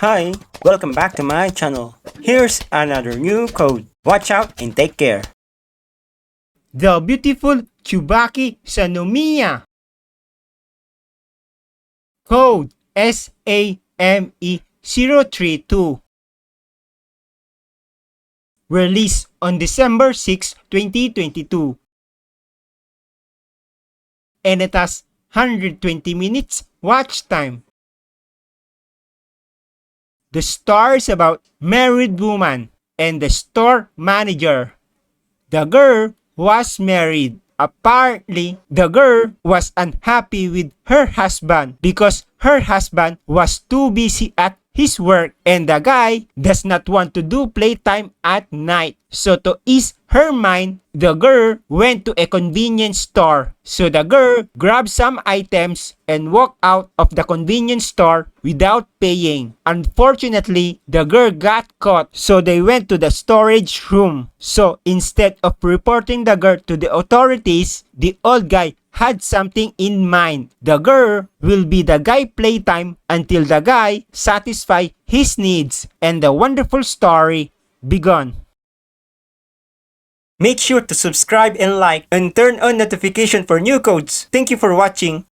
Hi, welcome back to my channel. Here's another new code. Watch out and take care. The beautiful Tsubaki Sanomiya. Code SAME032. Released on December 6, 2022. And it has 120 minutes watch time. The story is about married woman and the store manager. The girl was married. Apparently, the girl was unhappy with her husband because her husband was too busy at his work and the guy does not want to do playtime at night. So to ease her mind, the girl went to a convenience store. So the girl grabbed some items and walked out of the convenience store without paying. Unfortunately, the girl got caught, so they went to the storage room. So instead of reporting the girl to the authorities, the old guy had something in mind. The girl will be the guy playtime until the guy satisfy his needs, and the wonderful story begun. Make sure to subscribe and like and turn on notification for new codes. Thank you for watching.